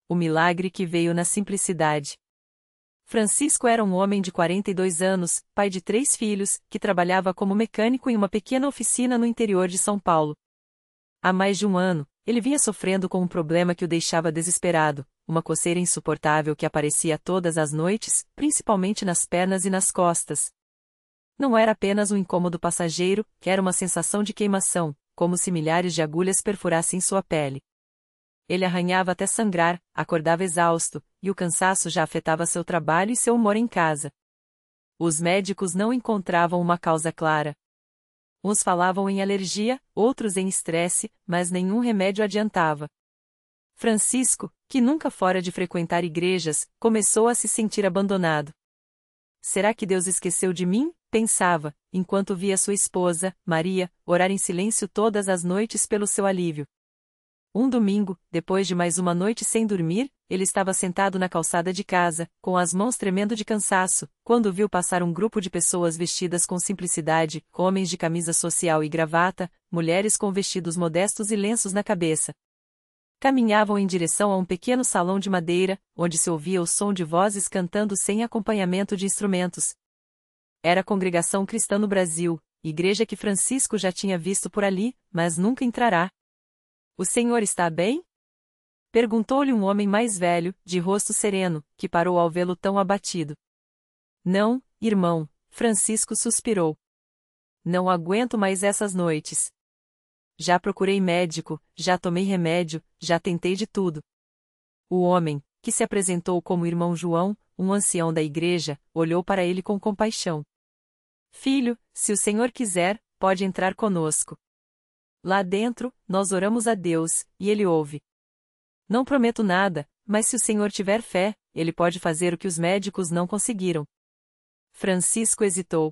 O milagre que veio na simplicidade. Francisco era um homem de 42 anos, pai de 3 filhos, que trabalhava como mecânico em uma pequena oficina no interior de São Paulo. Há mais de um ano, ele vinha sofrendo com um problema que o deixava desesperado, uma coceira insuportável que aparecia todas as noites, principalmente nas pernas e nas costas. Não era apenas um incômodo passageiro, era uma sensação de queimação, como se milhares de agulhas perfurassem sua pele. Ele arranhava até sangrar, acordava exausto, e o cansaço já afetava seu trabalho e seu humor em casa. Os médicos não encontravam uma causa clara. Uns falavam em alergia, outros em estresse, mas nenhum remédio adiantava. Francisco, que nunca fora de frequentar igrejas, começou a se sentir abandonado. Será que Deus esqueceu de mim? Pensava, enquanto via sua esposa, Maria, orar em silêncio todas as noites pelo seu alívio. Um domingo, depois de mais uma noite sem dormir, ele estava sentado na calçada de casa, com as mãos tremendo de cansaço, quando viu passar um grupo de pessoas vestidas com simplicidade, homens de camisa social e gravata, mulheres com vestidos modestos e lenços na cabeça. Caminhavam em direção a um pequeno salão de madeira, onde se ouvia o som de vozes cantando sem acompanhamento de instrumentos. Era a Congregação Cristã no Brasil, igreja que Francisco já tinha visto por ali, mas nunca entrará. O senhor está bem? Perguntou-lhe um homem mais velho, de rosto sereno, que parou ao vê-lo tão abatido. Não, irmão, Francisco suspirou. Não aguento mais essas noites. Já procurei médico, já tomei remédio, já tentei de tudo. O homem, que se apresentou como irmão João, um ancião da igreja, olhou para ele com compaixão. Filho, se o senhor quiser, pode entrar conosco. Lá dentro, nós oramos a Deus, e Ele ouve. Não prometo nada, mas se o senhor tiver fé, Ele pode fazer o que os médicos não conseguiram. Francisco hesitou.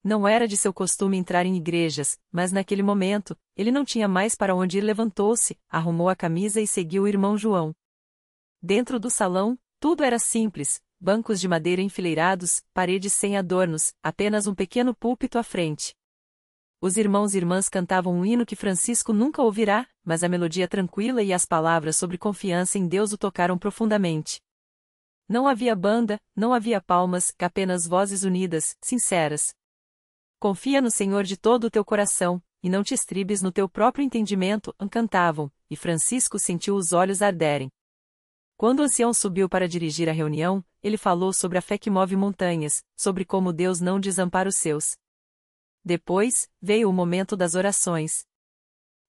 Não era de seu costume entrar em igrejas, mas naquele momento, ele não tinha mais para onde ir. Levantou-se, arrumou a camisa e seguiu o irmão João. Dentro do salão, tudo era simples, bancos de madeira enfileirados, paredes sem adornos, apenas um pequeno púlpito à frente. Os irmãos e irmãs cantavam um hino que Francisco nunca ouvirá, mas a melodia tranquila e as palavras sobre confiança em Deus o tocaram profundamente. Não havia banda, não havia palmas, apenas vozes unidas, sinceras. Confia no Senhor de todo o teu coração, e não te estribes no teu próprio entendimento, cantavam, e Francisco sentiu os olhos arderem. Quando o ancião subiu para dirigir a reunião, ele falou sobre a fé que move montanhas, sobre como Deus não desampara os seus. Depois, veio o momento das orações.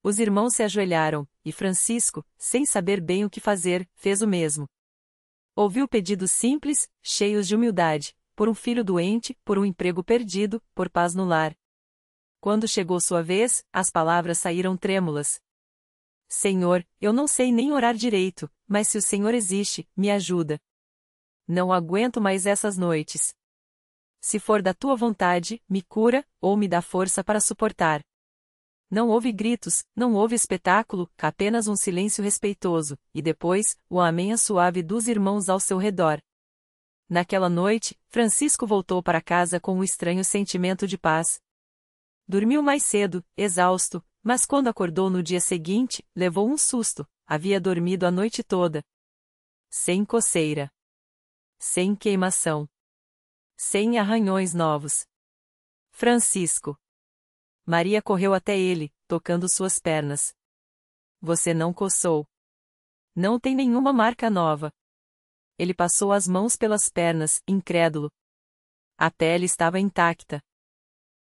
Os irmãos se ajoelharam, e Francisco, sem saber bem o que fazer, fez o mesmo. Ouviu pedidos simples, cheios de humildade, por um filho doente, por um emprego perdido, por paz no lar. Quando chegou sua vez, as palavras saíram trêmulas. Senhor, eu não sei nem orar direito, mas se o Senhor existe, me ajuda. Não aguento mais essas noites. Se for da tua vontade, me cura, ou me dá força para suportar. Não houve gritos, não houve espetáculo, apenas um silêncio respeitoso, e depois, o amém suave dos irmãos ao seu redor. Naquela noite, Francisco voltou para casa com um estranho sentimento de paz. Dormiu mais cedo, exausto, mas quando acordou no dia seguinte, levou um susto. Havia dormido a noite toda. Sem coceira. Sem queimação. Sem arranhões novos. Francisco. Maria correu até ele, tocando suas pernas. Você não coçou. Não tem nenhuma marca nova. Ele passou as mãos pelas pernas, incrédulo. A pele estava intacta.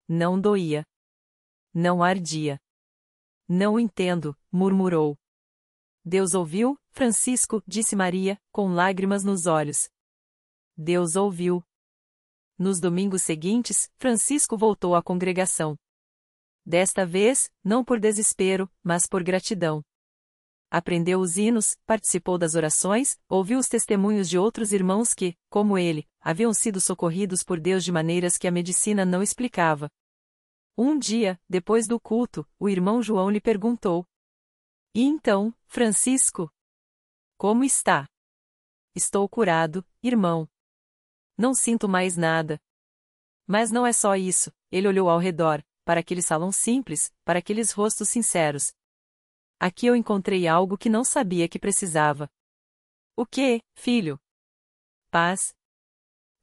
Não doía. Não ardia. Não entendo, murmurou. Deus ouviu, Francisco, disse Maria, com lágrimas nos olhos. Deus ouviu. Nos domingos seguintes, Francisco voltou à congregação. Desta vez, não por desespero, mas por gratidão. Aprendeu os hinos, participou das orações, ouviu os testemunhos de outros irmãos que, como ele, haviam sido socorridos por Deus de maneiras que a medicina não explicava. Um dia, depois do culto, o irmão João lhe perguntou: E então, Francisco? Como está? Estou curado, irmão. Não sinto mais nada. Mas não é só isso, ele olhou ao redor, para aquele salão simples, para aqueles rostos sinceros. Aqui eu encontrei algo que não sabia que precisava. O que, filho? Paz.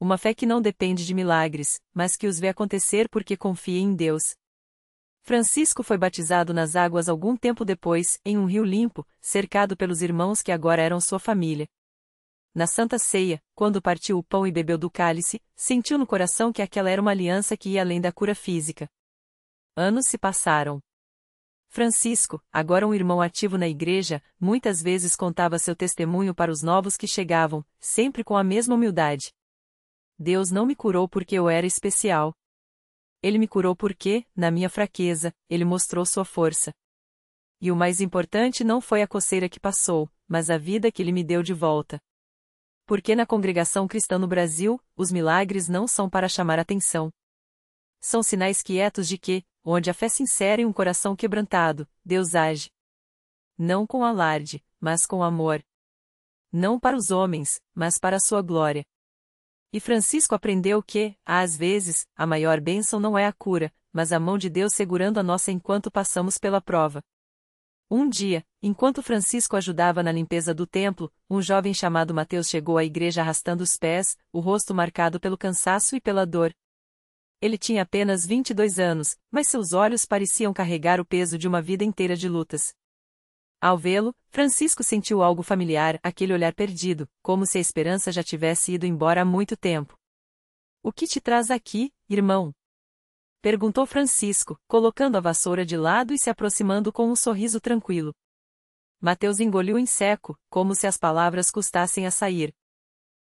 Uma fé que não depende de milagres, mas que os vê acontecer porque confia em Deus. Francisco foi batizado nas águas algum tempo depois, em um rio limpo, cercado pelos irmãos que agora eram sua família. Na Santa Ceia, quando partiu o pão e bebeu do cálice, sentiu no coração que aquela era uma aliança que ia além da cura física. Anos se passaram. Francisco, agora um irmão ativo na igreja, muitas vezes contava seu testemunho para os novos que chegavam, sempre com a mesma humildade. Deus não me curou porque eu era especial. Ele me curou porque, na minha fraqueza, ele mostrou sua força. E o mais importante não foi a coceira que passou, mas a vida que ele me deu de volta. Porque na congregação cristã no Brasil, os milagres não são para chamar atenção. São sinais quietos de que, onde a fé sincera e um coração quebrantado, Deus age. Não com alarde, mas com amor. Não para os homens, mas para a sua glória. E Francisco aprendeu que, às vezes, a maior bênção não é a cura, mas a mão de Deus segurando a nossa enquanto passamos pela prova. Um dia, enquanto Francisco ajudava na limpeza do templo, um jovem chamado Mateus chegou à igreja arrastando os pés, o rosto marcado pelo cansaço e pela dor. Ele tinha apenas 22 anos, mas seus olhos pareciam carregar o peso de uma vida inteira de lutas. Ao vê-lo, Francisco sentiu algo familiar, aquele olhar perdido, como se a esperança já tivesse ido embora há muito tempo. "O que te traz aqui, irmão?" perguntou Francisco, colocando a vassoura de lado e se aproximando com um sorriso tranquilo. Mateus engoliu em seco, como se as palavras custassem a sair.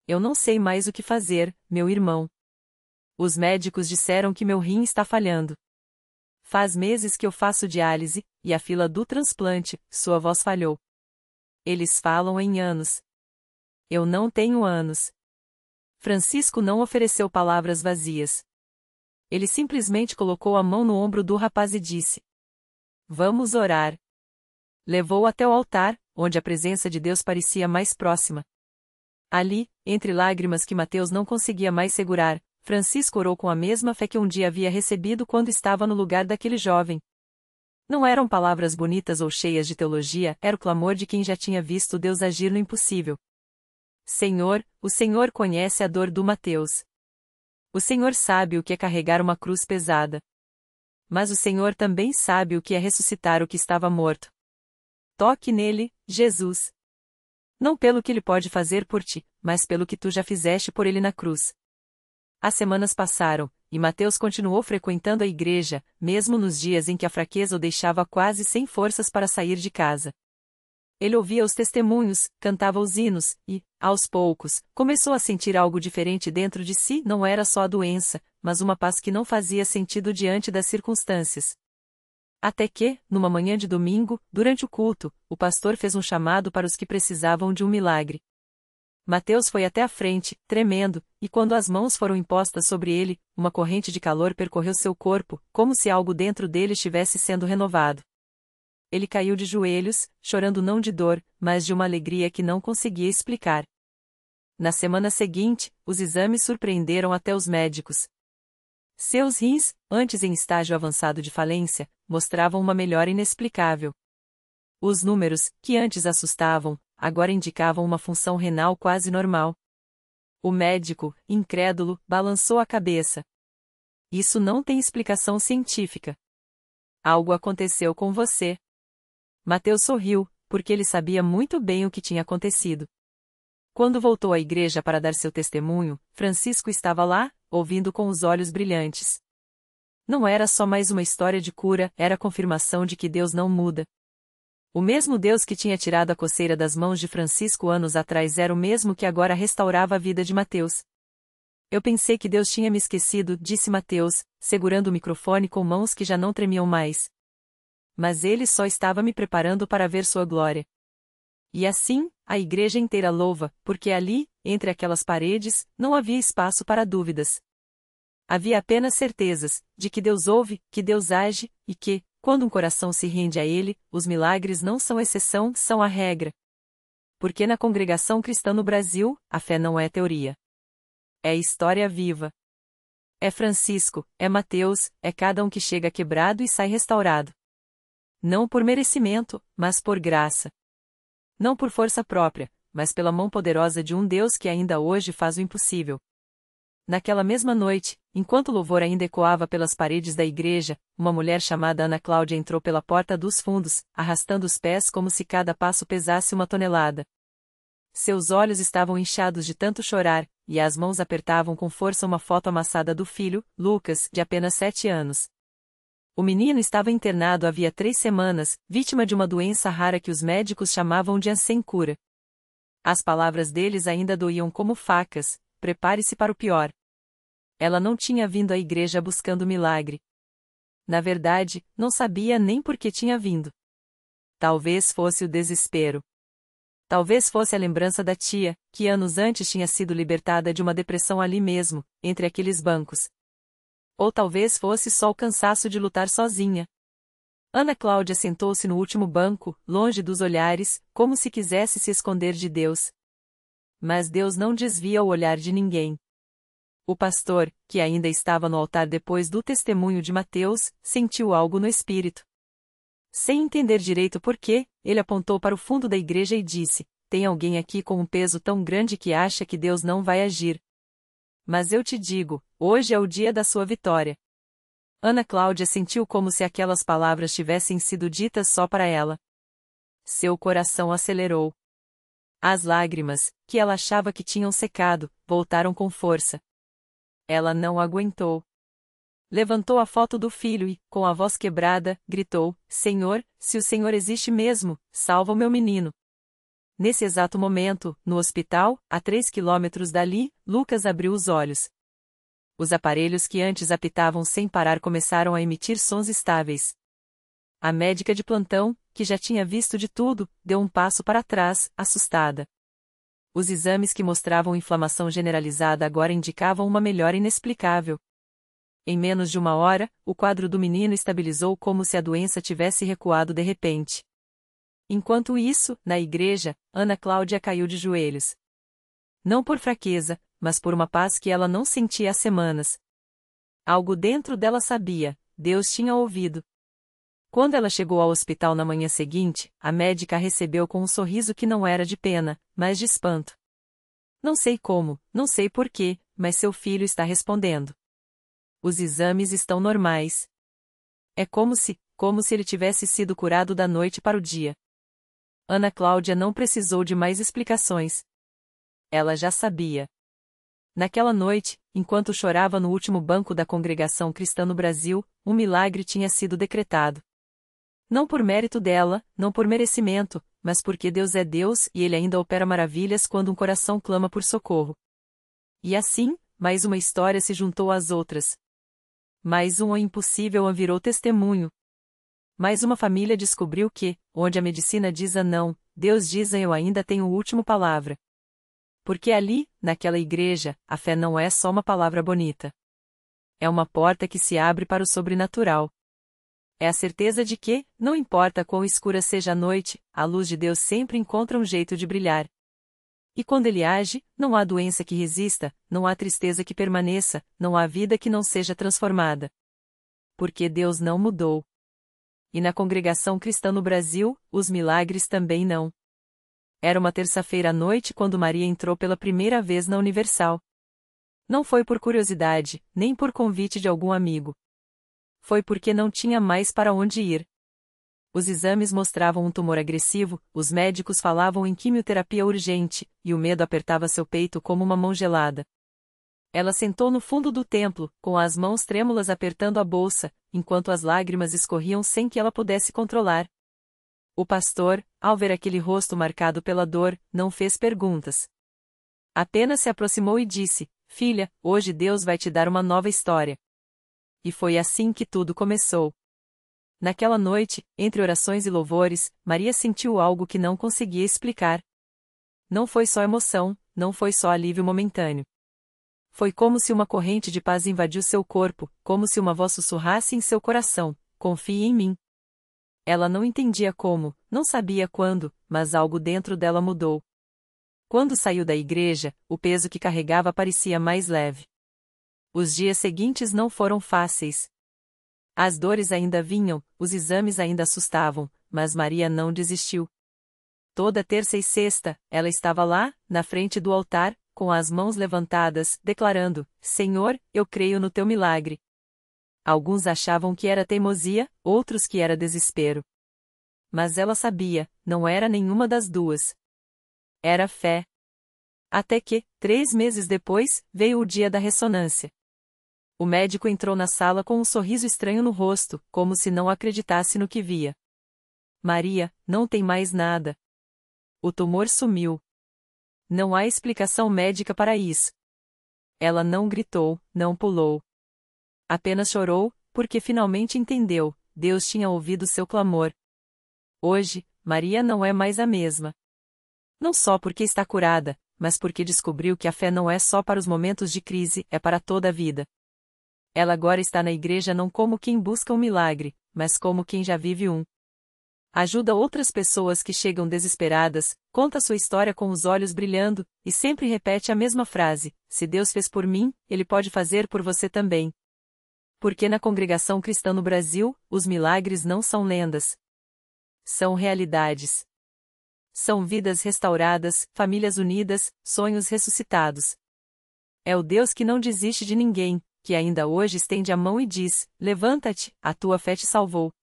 "Eu não sei mais o que fazer, meu irmão. Os médicos disseram que meu rim está falhando. Faz meses que eu faço diálise, e a fila do transplante, sua voz falhou. Eles falam em anos. Eu não tenho anos." Francisco não ofereceu palavras vazias. Ele simplesmente colocou a mão no ombro do rapaz e disse: "Vamos orar." Levou-o até o altar, onde a presença de Deus parecia mais próxima. Ali, entre lágrimas que Mateus não conseguia mais segurar, Francisco orou com a mesma fé que um dia havia recebido quando estava no lugar daquele jovem. Não eram palavras bonitas ou cheias de teologia, era o clamor de quem já tinha visto Deus agir no impossível. "Senhor, o Senhor conhece a dor do Mateus. O Senhor sabe o que é carregar uma cruz pesada. Mas o Senhor também sabe o que é ressuscitar o que estava morto. Toque nele, Jesus. Não pelo que ele pode fazer por ti, mas pelo que tu já fizeste por ele na cruz." As semanas passaram, e Mateus continuou frequentando a igreja, mesmo nos dias em que a fraqueza o deixava quase sem forças para sair de casa. Ele ouvia os testemunhos, cantava os hinos, e, aos poucos, começou a sentir algo diferente dentro de si. Não era só a doença, mas uma paz que não fazia sentido diante das circunstâncias. Até que, numa manhã de domingo, durante o culto, o pastor fez um chamado para os que precisavam de um milagre. Mateus foi até a frente, tremendo, e quando as mãos foram impostas sobre ele, uma corrente de calor percorreu seu corpo, como se algo dentro dele estivesse sendo renovado. Ele caiu de joelhos, chorando não de dor, mas de uma alegria que não conseguia explicar. Na semana seguinte, os exames surpreenderam até os médicos. Seus rins, antes em estágio avançado de falência, mostravam uma melhora inexplicável. Os números, que antes assustavam, agora indicavam uma função renal quase normal. O médico, incrédulo, balançou a cabeça. "Isso não tem explicação científica. Algo aconteceu com você." Mateus sorriu, porque ele sabia muito bem o que tinha acontecido. Quando voltou à igreja para dar seu testemunho, Francisco estava lá, ouvindo com os olhos brilhantes. Não era só mais uma história de cura, era a confirmação de que Deus não muda. O mesmo Deus que tinha tirado a coceira das mãos de Francisco anos atrás era o mesmo que agora restaurava a vida de Mateus. "Eu pensei que Deus tinha me esquecido", disse Mateus, segurando o microfone com mãos que já não tremiam mais. "Mas ele só estava me preparando para ver sua glória." E assim, a igreja inteira louva, porque ali, entre aquelas paredes, não havia espaço para dúvidas. Havia apenas certezas, de que Deus ouve, que Deus age, e que, quando um coração se rende a Ele, os milagres não são exceção, são a regra. Porque na congregação cristã no Brasil, a fé não é teoria. É história viva. É Francisco, é Mateus, é cada um que chega quebrado e sai restaurado. Não por merecimento, mas por graça. Não por força própria, mas pela mão poderosa de um Deus que ainda hoje faz o impossível. Naquela mesma noite, enquanto o louvor ainda ecoava pelas paredes da igreja, uma mulher chamada Ana Cláudia entrou pela porta dos fundos, arrastando os pés como se cada passo pesasse 1 tonelada. Seus olhos estavam inchados de tanto chorar, e as mãos apertavam com força uma foto amassada do filho, Lucas, de apenas 7 anos. O menino estava internado havia 3 semanas, vítima de uma doença rara que os médicos chamavam de sem cura. As palavras deles ainda doíam como facas: prepare-se para o pior. Ela não tinha vindo à igreja buscando milagre. Na verdade, não sabia nem por que tinha vindo. Talvez fosse o desespero. Talvez fosse a lembrança da tia, que anos antes tinha sido libertada de uma depressão ali mesmo, entre aqueles bancos. Ou talvez fosse só o cansaço de lutar sozinha. Ana Cláudia sentou-se no último banco, longe dos olhares, como se quisesse se esconder de Deus. Mas Deus não desvia o olhar de ninguém. O pastor, que ainda estava no altar depois do testemunho de Mateus, sentiu algo no espírito. Sem entender direito por quê, ele apontou para o fundo da igreja e disse: tem alguém aqui com um peso tão grande que acha que Deus não vai agir. Mas eu te digo, hoje é o dia da sua vitória. Ana Cláudia sentiu como se aquelas palavras tivessem sido ditas só para ela. Seu coração acelerou. As lágrimas, que ela achava que tinham secado, voltaram com força. Ela não aguentou. Levantou a foto do filho e, com a voz quebrada, gritou: Senhor, se o Senhor existe mesmo, salva o meu menino. Nesse exato momento, no hospital, a 3 quilômetros dali, Lucas abriu os olhos. Os aparelhos que antes apitavam sem parar começaram a emitir sons estáveis. A médica de plantão, que já tinha visto de tudo, deu um passo para trás, assustada. Os exames que mostravam inflamação generalizada agora indicavam uma melhora inexplicável. Em menos de 1 hora, o quadro do menino estabilizou como se a doença tivesse recuado de repente. Enquanto isso, na igreja, Ana Cláudia caiu de joelhos. Não por fraqueza, mas por uma paz que ela não sentia há semanas. Algo dentro dela sabia: Deus tinha ouvido. Quando ela chegou ao hospital na manhã seguinte, a médica a recebeu com um sorriso que não era de pena, mas de espanto. Não sei como, não sei porquê, mas seu filho está respondendo. Os exames estão normais. É como se ele tivesse sido curado da noite para o dia. Ana Cláudia não precisou de mais explicações. Ela já sabia. Naquela noite, enquanto chorava no último banco da congregação cristã no Brasil, um milagre tinha sido decretado. Não por mérito dela, não por merecimento, mas porque Deus é Deus e Ele ainda opera maravilhas quando um coração clama por socorro. E assim, mais uma história se juntou às outras. Mais um impossível virou testemunho. Mais uma família descobriu que, onde a medicina diz a não, Deus diz a eu ainda tenho a última palavra. Porque ali, naquela igreja, a fé não é só uma palavra bonita. É uma porta que se abre para o sobrenatural. É a certeza de que, não importa quão escura seja a noite, a luz de Deus sempre encontra um jeito de brilhar. E quando Ele age, não há doença que resista, não há tristeza que permaneça, não há vida que não seja transformada. Porque Deus não mudou. E na congregação cristã no Brasil, os milagres também não. Era uma terça-feira à noite quando Maria entrou pela primeira vez na Universal. Não foi por curiosidade, nem por convite de algum amigo. Foi porque não tinha mais para onde ir. Os exames mostravam um tumor agressivo, os médicos falavam em quimioterapia urgente, e o medo apertava seu peito como uma mão gelada. Ela sentou no fundo do templo, com as mãos trêmulas apertando a bolsa, enquanto as lágrimas escorriam sem que ela pudesse controlar. O pastor, ao ver aquele rosto marcado pela dor, não fez perguntas. Apenas se aproximou e disse: Filha, hoje Deus vai te dar uma nova história. E foi assim que tudo começou. Naquela noite, entre orações e louvores, Maria sentiu algo que não conseguia explicar. Não foi só emoção, não foi só alívio momentâneo. Foi como se uma corrente de paz invadiu seu corpo, como se uma voz sussurrasse em seu coração: confie em mim. Ela não entendia como, não sabia quando, mas algo dentro dela mudou. Quando saiu da igreja, o peso que carregava parecia mais leve. Os dias seguintes não foram fáceis. As dores ainda vinham, os exames ainda assustavam, mas Maria não desistiu. Toda terça e sexta, ela estava lá, na frente do altar, com as mãos levantadas, declarando: Senhor, eu creio no teu milagre. Alguns achavam que era teimosia, outros que era desespero. Mas ela sabia, não era nenhuma das duas. Era fé. Até que, 3 meses depois, veio o dia da ressonância. O médico entrou na sala com um sorriso estranho no rosto, como se não acreditasse no que via. Maria, não tem mais nada. O tumor sumiu. Não há explicação médica para isso. Ela não gritou, não pulou. Apenas chorou, porque finalmente entendeu, Deus tinha ouvido seu clamor. Hoje, Maria não é mais a mesma. Não só porque está curada, mas porque descobriu que a fé não é só para os momentos de crise, é para toda a vida. Ela agora está na igreja não como quem busca um milagre, mas como quem já vive um. Ajuda outras pessoas que chegam desesperadas, conta sua história com os olhos brilhando, e sempre repete a mesma frase: se Deus fez por mim, Ele pode fazer por você também. Porque na congregação cristã no Brasil, os milagres não são lendas. São realidades. São vidas restauradas, famílias unidas, sonhos ressuscitados. É o Deus que não desiste de ninguém, que ainda hoje estende a mão e diz: levanta-te, a tua fé te salvou.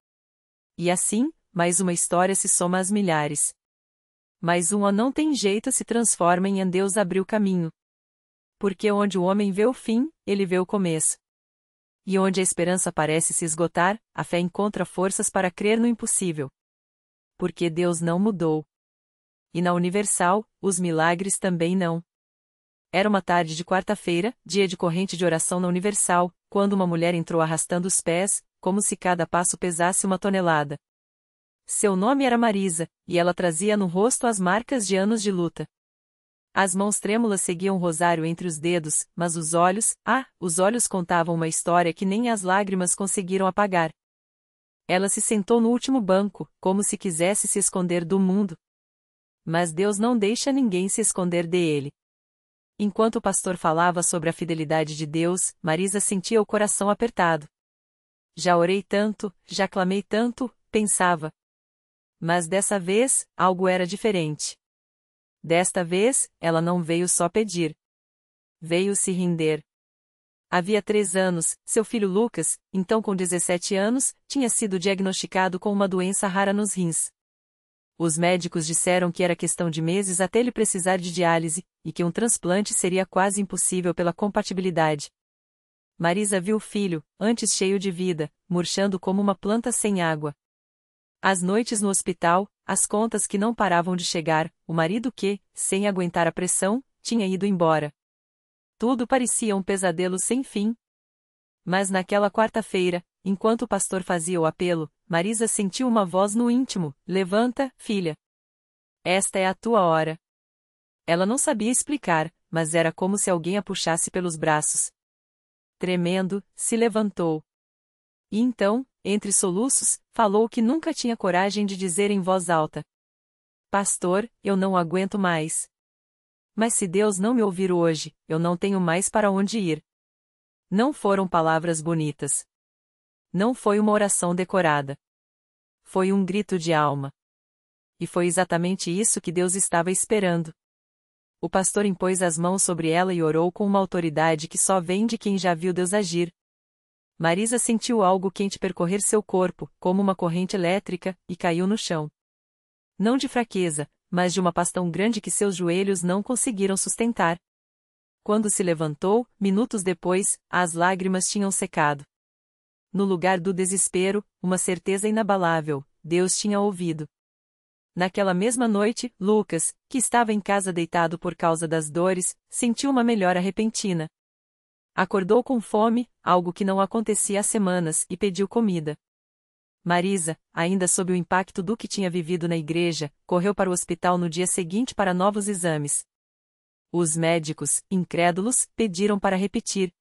E assim, mais uma história se soma às milhares. Mais uma não tem jeito se transforma em Deus abriu caminho. Porque onde o homem vê o fim, ele vê o começo. E onde a esperança parece se esgotar, a fé encontra forças para crer no impossível. Porque Deus não mudou. E na Universal, os milagres também não. Era uma tarde de quarta-feira, dia de corrente de oração na Universal, quando uma mulher entrou arrastando os pés, como se cada passo pesasse 1 tonelada. Seu nome era Marisa, e ela trazia no rosto as marcas de anos de luta. As mãos trêmulas seguiam o rosário entre os dedos, mas os olhos contavam uma história que nem as lágrimas conseguiram apagar. Ela se sentou no último banco, como se quisesse se esconder do mundo. Mas Deus não deixa ninguém se esconder dele. Enquanto o pastor falava sobre a fidelidade de Deus, Marisa sentia o coração apertado. Já orei tanto, já clamei tanto, pensava. Mas dessa vez, algo era diferente. Desta vez, ela não veio só pedir. Veio se render. Havia 3 anos, seu filho Lucas, então com 17 anos, tinha sido diagnosticado com uma doença rara nos rins. Os médicos disseram que era questão de meses até ele precisar de diálise, e que um transplante seria quase impossível pela compatibilidade. Marisa viu o filho, antes cheio de vida, murchando como uma planta sem água. As noites no hospital, as contas que não paravam de chegar, o marido que, sem aguentar a pressão, tinha ido embora. Tudo parecia um pesadelo sem fim. Mas naquela quarta-feira, enquanto o pastor fazia o apelo, Marisa sentiu uma voz no íntimo: levanta, filha. Esta é a tua hora. Ela não sabia explicar, mas era como se alguém a puxasse pelos braços. Tremendo, se levantou. E então, entre soluços, falou o que nunca tinha coragem de dizer em voz alta: Pastor, eu não aguento mais. Mas se Deus não me ouvir hoje, eu não tenho mais para onde ir. Não foram palavras bonitas. Não foi uma oração decorada. Foi um grito de alma. E foi exatamente isso que Deus estava esperando. O pastor impôs as mãos sobre ela e orou com uma autoridade que só vem de quem já viu Deus agir. Marisa sentiu algo quente percorrer seu corpo, como uma corrente elétrica, e caiu no chão. Não de fraqueza, mas de uma paz tão grande que seus joelhos não conseguiram sustentar. Quando se levantou, minutos depois, as lágrimas tinham secado. No lugar do desespero, uma certeza inabalável: Deus tinha ouvido. Naquela mesma noite, Lucas, que estava em casa deitado por causa das dores, sentiu uma melhora repentina. Acordou com fome, algo que não acontecia há semanas, e pediu comida. Marisa, ainda sob o impacto do que tinha vivido na igreja, correu para o hospital no dia seguinte para novos exames. Os médicos, incrédulos, pediram para repetir.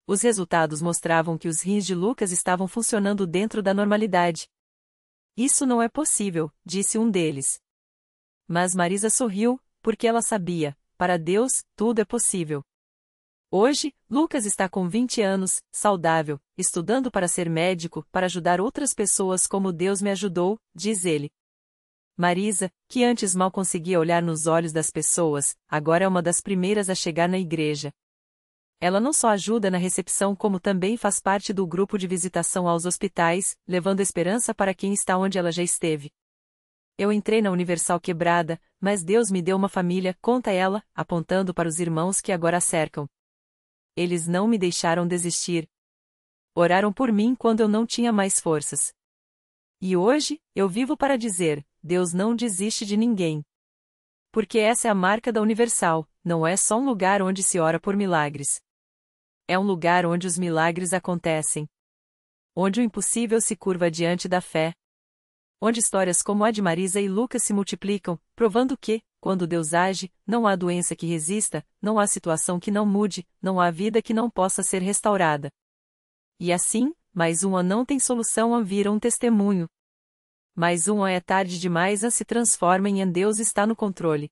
Os resultados mostravam que os rins de Lucas estavam funcionando dentro da normalidade. Isso não é possível, disse um deles. Mas Marisa sorriu, porque ela sabia, para Deus, tudo é possível. Hoje, Lucas está com 20 anos, saudável, estudando para ser médico, para ajudar outras pessoas como Deus me ajudou, diz ele. Marisa, que antes mal conseguia olhar nos olhos das pessoas, agora é uma das primeiras a chegar na igreja. Ela não só ajuda na recepção como também faz parte do grupo de visitação aos hospitais, levando esperança para quem está onde ela já esteve. Eu entrei na Universal quebrada, mas Deus me deu uma família, conta ela, apontando para os irmãos que agora a cercam. Eles não me deixaram desistir. Oraram por mim quando eu não tinha mais forças. E hoje, eu vivo para dizer, Deus não desiste de ninguém. Porque essa é a marca da Universal, não é só um lugar onde se ora por milagres. É um lugar onde os milagres acontecem. Onde o impossível se curva diante da fé. Onde histórias como a de Marisa e Lucas se multiplicam, provando que, quando Deus age, não há doença que resista, não há situação que não mude, não há vida que não possa ser restaurada. E assim, mais uma não tem solução a vira um testemunho. Mais uma é tarde demais a se transforma em Deus está no controle.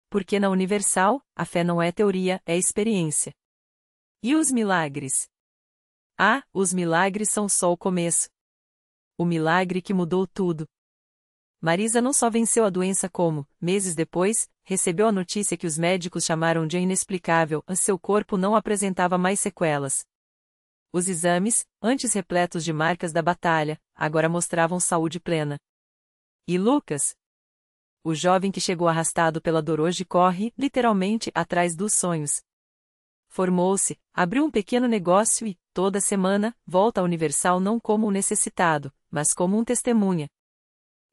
Porque na Universal, a fé não é teoria, é experiência. E os milagres? Ah, os milagres são só o começo. O milagre que mudou tudo. Marisa não só venceu a doença como, meses depois, recebeu a notícia que os médicos chamaram de inexplicável, seu corpo não apresentava mais sequelas. Os exames, antes repletos de marcas da batalha, agora mostravam saúde plena. E Lucas? O jovem que chegou arrastado pela dor hoje corre, literalmente, atrás dos sonhos. Formou-se, abriu um pequeno negócio e, toda semana, volta à Universal não como um necessitado, mas como um testemunha.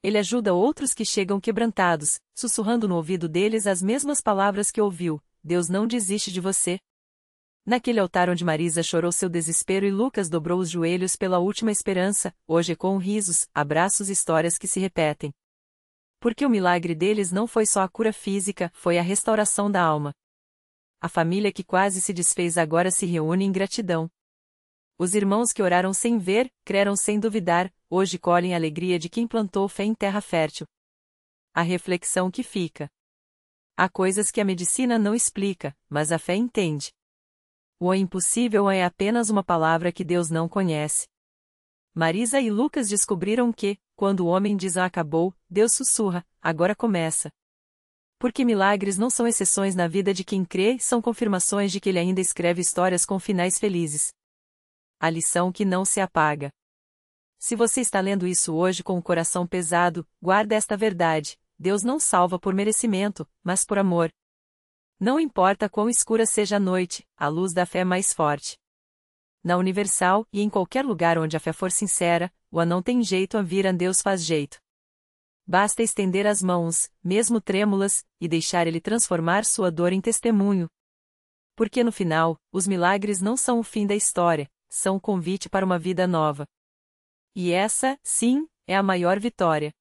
Ele ajuda outros que chegam quebrantados, sussurrando no ouvido deles as mesmas palavras que ouviu: Deus não desiste de você. Naquele altar onde Marisa chorou seu desespero e Lucas dobrou os joelhos pela última esperança, hoje com risos, abraços e histórias que se repetem. Porque o milagre deles não foi só a cura física, foi a restauração da alma. A família que quase se desfez agora se reúne em gratidão. Os irmãos que oraram sem ver, creram sem duvidar, hoje colhem a alegria de quem plantou fé em terra fértil. A reflexão que fica. Há coisas que a medicina não explica, mas a fé entende. O impossível é apenas uma palavra que Deus não conhece. Marisa e Lucas descobriram que, quando o homem diz acabou, Deus sussurra, agora começa. Porque milagres não são exceções na vida de quem crê, são confirmações de que ele ainda escreve histórias com finais felizes. A lição que não se apaga. Se você está lendo isso hoje com o coração pesado, guarda esta verdade: Deus não salva por merecimento, mas por amor. Não importa quão escura seja a noite, a luz da fé é mais forte. Na Universal, e em qualquer lugar onde a fé for sincera, o não tem jeito a vir a Deus faz jeito. Basta estender as mãos, mesmo trêmulas, e deixar Ele transformar sua dor em testemunho. Porque no final, os milagres não são o fim da história, são o convite para uma vida nova. E essa, sim, é a maior vitória.